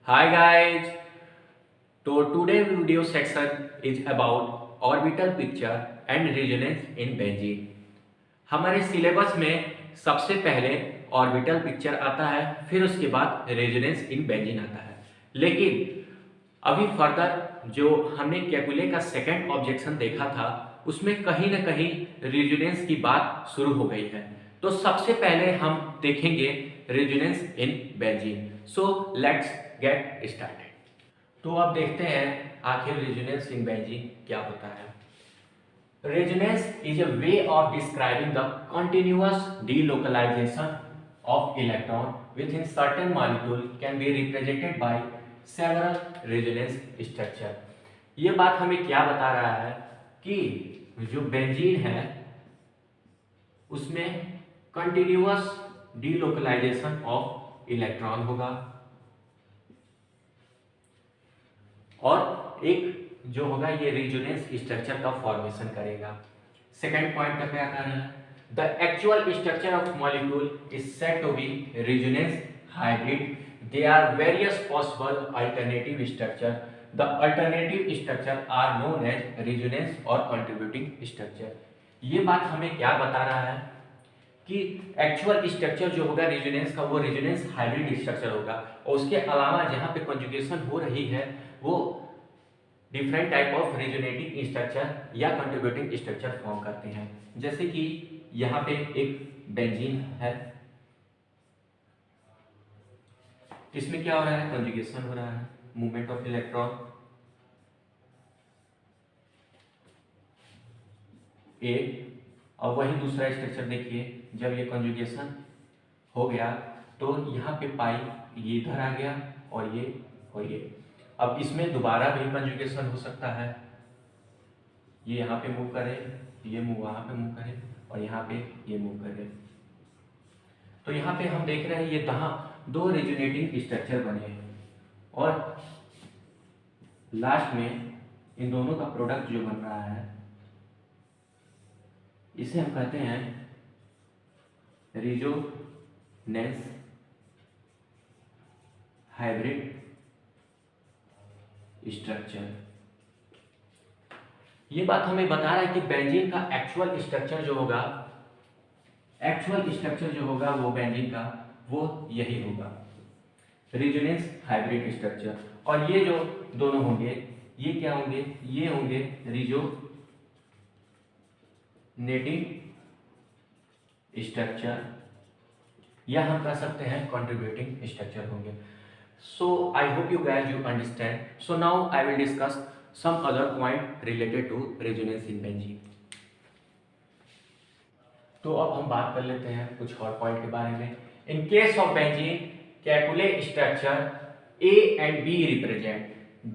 Hi guys. So today video section is about orbital picture and resonance in benzene. हमारे syllabus में सबसे पहले orbital picture आता है, फिर उसके बाद रेजोनेंस इन बेंजीन आता है। लेकिन अभी फर्दर जो हमने कैकुले का सेकंड ऑब्जेक्शन देखा था उसमें कहीं ना कहीं रेजोनेंस की बात शुरू हो गई है। तो सबसे पहले हम देखेंगे resonance in benzene. So let's get started. तो अब देखते हैं आखिर रेजोनेंस इन बेंजीन क्या होता है। Resonance is a way of describing the continuous delocalization of electron within certain molecule can be represented by several resonance structure। ये बात हमें क्या बता रहा है कि जो बेंजीन है उसमें कंटिन्यूअस डीलोकलाइजेशन ऑफ इलेक्ट्रॉन होगा और एक जो होगा ये रेजोनेंस स्ट्रक्चर का फॉर्मेशन करेगा। सेकंड पॉइंट का क्या कहना है? The actual structure of molecule is said to be resonance hybrid. They are various possible alternative structure. The alternative structure are known as resonance or contributing structure. ये बात हमें क्या बता रहा है कि एक्चुअल स्ट्रक्चर जो होगा रेजोनेंस का वो रेजोनेंस हाइब्रिड स्ट्रक्चर होगा और उसके अलावा जहाँ पे कंजुगेशन हो रही है वो different type of resonating structure या कंट्रीब्यूटिंग स्ट्रक्चर फॉर्म करते हैं। जैसे कि यहाँ पे एक बेंजीन है, इसमें क्या हो रहा है? कंजुगेशन हो रहा है, मूवमेंट ऑफ इलेक्ट्रॉन ए। और वही दूसरा स्ट्रक्चर देखिए, जब ये कंजुगेशन हो गया तो यहाँ पे पाई ये इधर आ गया और ये। अब इसमें दोबारा भी कंजुगेशन हो सकता है, ये यहाँ पे मूव करे, ये मूव वहाँ पे मूव करे और यहाँ पे ये मूव करे। तो यहाँ पे हम देख रहे हैं ये दो रेजोनेटिंग स्ट्रक्चर बने हैं और लास्ट में इन दोनों का प्रोडक्ट जो बन रहा है इसे हम कहते हैं रेजोनेंस हाइब्रिड स्ट्रक्चर। ये बात हमें बता रहा है कि बेंजीन का एक्चुअल स्ट्रक्चर जो होगा वो बेंजीन का वो यही होगा, रेजोनेंस हाइब्रिड स्ट्रक्चर। और ये जो दोनों होंगे ये क्या होंगे? ये होंगे रेजोनेटिंग स्ट्रक्चर या हम कह सकते हैं कंट्रीब्यूटिंग स्ट्रक्चर होंगे। So I hope you guys you understand. So now I will discuss some other point related to resonance in benzene. तो अब हम बात कर लेते हैं कुछ और पॉइंट के बारे में। In case of benzene, Kekule structure A and B represent.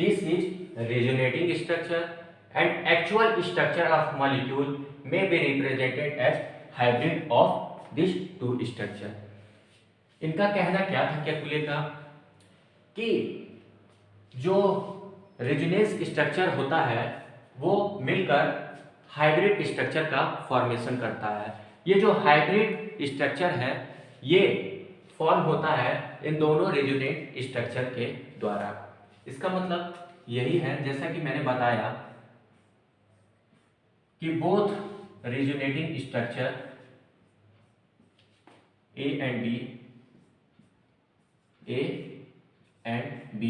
This is resonating structure and actual structure of molecule may be represented as hybrid of these two structure. इनका कहना क्या था कैकुले का कि जो रेजोनेंस स्ट्रक्चर होता है वो मिलकर हाइब्रिड स्ट्रक्चर का फॉर्मेशन करता है। ये जो हाइब्रिड स्ट्रक्चर है ये फॉर्म होता है इन दोनों रेजोनेंट स्ट्रक्चर के द्वारा। इसका मतलब यही है जैसा कि मैंने बताया कि both resonating structure A and B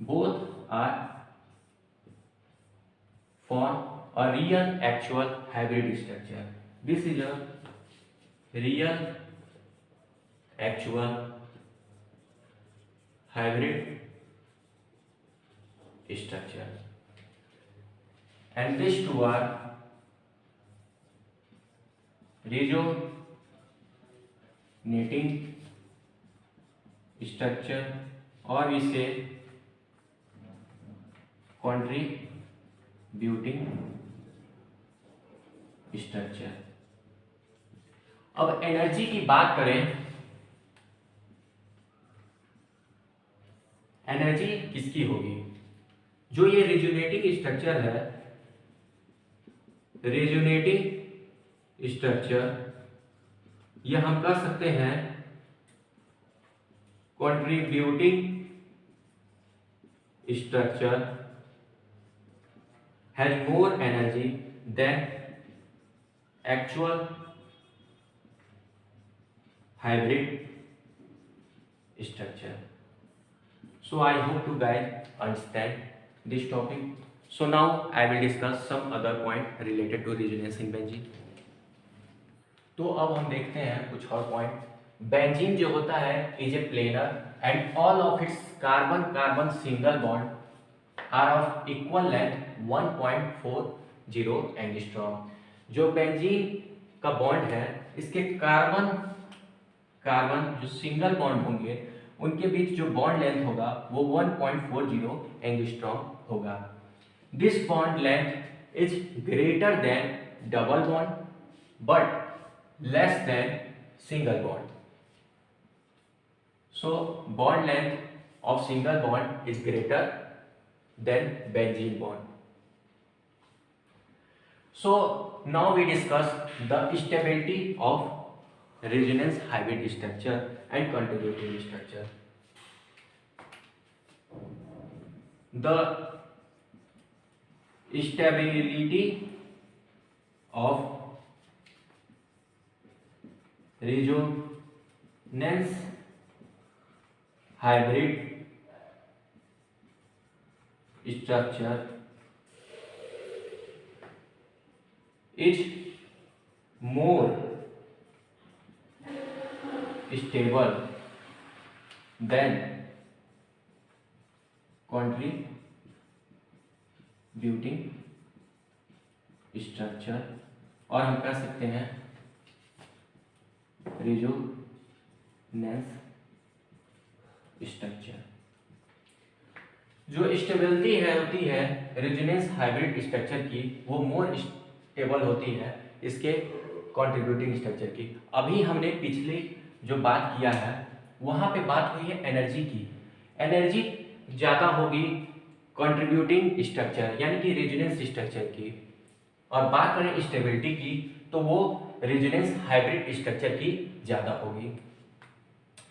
both are form a real actual hybrid structure. This is a real actual hybrid structure and these two are resonating structure और इसे कंट्रीब्यूटिंग स्ट्रक्चर। अब एनर्जी की बात करें, एनर्जी किसकी होगी? जो ये रेजोनेटिंग स्ट्रक्चर है, रेजोनेटिंग स्ट्रक्चर यह हम कह सकते हैं contributing structure has more energy than actual hybrid structure. So I hope you guys understand this topic. So now I will discuss some other point related to resonance in benzene. तो अब हम देखते हैं कुछ और पॉइंट। बेंजीन जो होता है is a planar and all of its carbon carbon single bond are of equal length 1.40 angstrom. जो बेंजीन का बॉन्ड है इसके कार्बन कार्बन जो सिंगल बॉन्ड होंगे उनके बीच जो बॉन्ड लेंथ होगा वो 1.40 एंगस्ट्रॉम होगा। This bond length is greater than double bond but less than single bond. So bond length of single bond is greater than benzene bond. So now we discuss the stability of resonance hybrid structure and contributing structure. The stability of resonance hybrid structure is more stable than contributing structure और हम कह सकते हैं resonance structure. जो stability होती है resonance hybrid structure की वो मोर स्टेबल होती है इसके कंट्रीब्यूटिंग स्ट्रक्चर की। अभी हमने पिछले जो बात किया है वहाँ पे बात हुई है एनर्जी की। एनर्जी ज़्यादा होगी कंट्रीब्यूटिंग स्ट्रक्चर यानी कि रेजोनेंस स्ट्रक्चर की, और बात करें स्टेबिलिटी की तो वो रेजोनेंस हाइब्रिड स्ट्रक्चर की ज़्यादा होगी।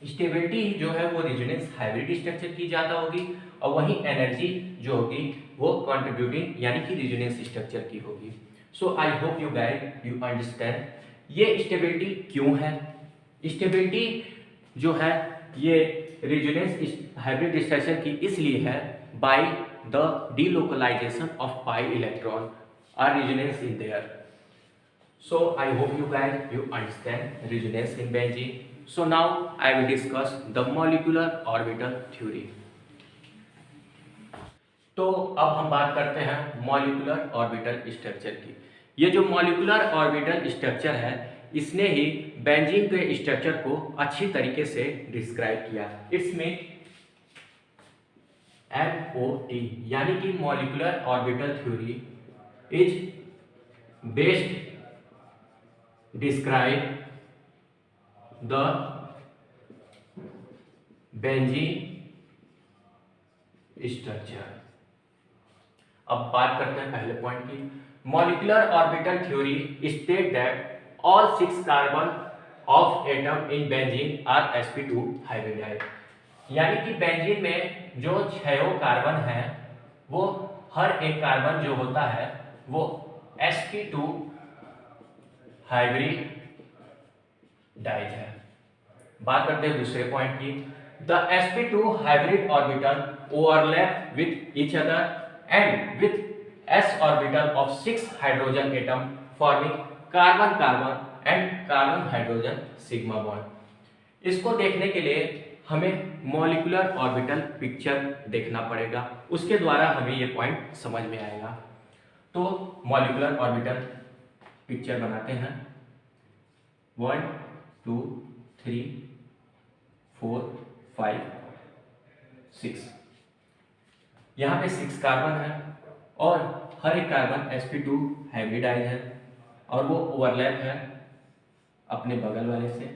स्टेबिलिटी जो है वो रेजोनेंस हाइब्रिड स्ट्रक्चर की ज़्यादा होगी और वहीं एनर्जी जो होगी वो कंट्रीब्यूटिंग यानी कि रेजोनेंस स्ट्रक्चर की होगी। So I hope you guys you understand ये स्टेबिलिटी क्यों है। स्टेबिलिटी जो है ये रेजोनेंस हाइब्रिड स्ट्रक्चर की इसलिए है by the delocalization of pi electron or resonance in there. So I hope you guys you understand resonance in benzene. So now I will discuss the molecular orbital theory. तो अब हम बात करते हैं molecular orbital structure की। ये जो molecular orbital structure है इसने ही बेंजीन के स्ट्रक्चर को अच्छी तरीके से डिस्क्राइब किया। इसमें MOT यानी कि molecular orbital theory is based describe the benzene structure. अब बात करते हैं पहले पॉइंट की। Molecular orbital theory state that all 6 carbon of atom in benzene are sp2 hybridized. यानी कि बेंजीन में जो 6 कार्बन है वो हर एक कार्बन जो होता है वो sp2 हाइब्रिडाइज है। बात करते हैं दूसरे पॉइंट की। The sp2 hybrid orbital overlap with each other and with s orbital of 6 hydrogen atom forming carbon carbon and carbon hydrogen sigma bond। इसको देखने के लिए हमें मॉलिक्यूलर ऑर्बिटल पिक्चर देखना पड़ेगा, उसके द्वारा हमें ये पॉइंट समझ में आएगा। तो मॉलिक्यूलर ऑर्बिटल पिक्चर बनाते हैं। 1 2 3 4 5 6। यहाँ पे 6 कार्बन है और हर एक कार्बन sp2 हाइब्रिडाइज है और वो ओवरलैप है अपने बगल वाले से।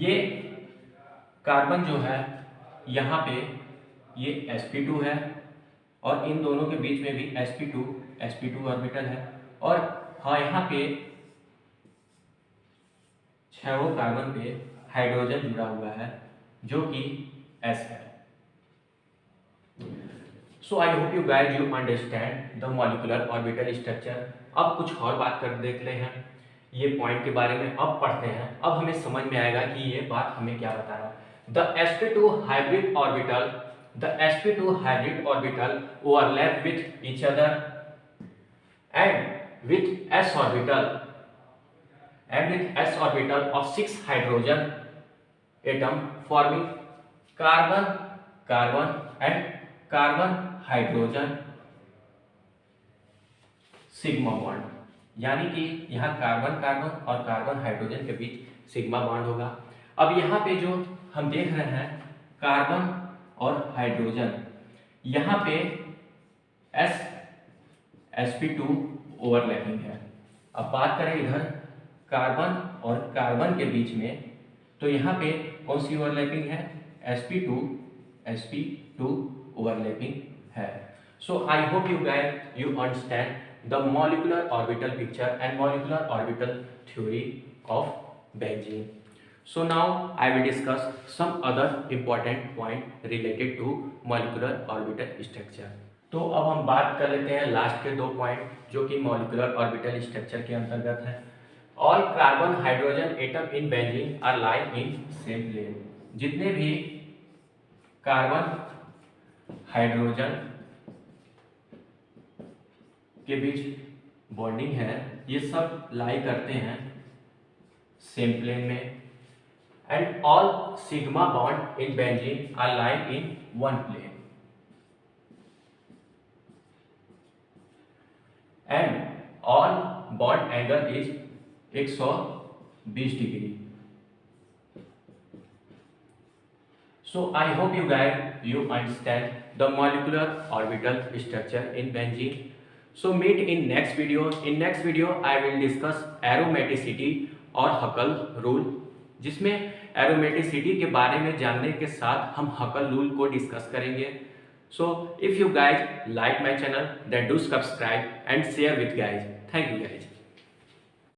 ये कार्बन जो है यहाँ पे ये sp2 है और इन दोनों के बीच में भी sp2 ऑर्बिटल है और हाँ यहाँ पे 6 कार्बन पे हाइड्रोजन जुड़ा हुआ है जो कि s है। So I hope you guys you understand the molecular orbital structure. अब कुछ और बात कर देख ले हैं ये पॉइंट के बारे में, अब पढ़ते हैं, अब हमें समझ में आएगा कि ये बात हमें क्या बता रहा है। The sp2 hybrid orbital overlap with each other and with s orbital of 6 hydrogen atom forming carbon and carbon hydrogen sigma bond, यानी कि यहाँ कार्बन कार्बन और कार्बन हाइड्रोजन के बीच सिग्मा बॉन्ड होगा। अब यहाँ पे जो हम देख रहे हैं कार्बन और हाइड्रोजन, यहाँ पे sp2 ओवरलैपिंग है। अब बात करें इधर कार्बन और कार्बन के बीच में, तो यहाँ पे कौन सी ओवरलैपिंग है? sp2 ओवरलैपिंग है। So I hope you guys you understand the molecular orbital picture and molecular orbital theory of benzene. So now I will discuss some other important point related to molecular orbital structure. तो अब हम बात कर लेते हैं last के 2 point जो कि molecular orbital structure के अंतर्गत है। All carbon hydrogen atom in benzene are lying in same plane. जितने भी कार्बन हाइड्रोजन के बीच बॉन्डिंग है ये सब लाई करते हैं सेम प्लेन में, and all sigma bond in benzene are lying in one plane, and all bond angle is 120 degree. So I hope you guys you understand the molecular orbital structure in benzene. So meet in next video. In next video I will discuss aromaticity और हकल rule, जिसमें aromaticity के बारे में जानने के साथ हम हकल rule को डिस्कस करेंगे. So if you guys like my channel then do subscribe and share with guys. Thank you guys.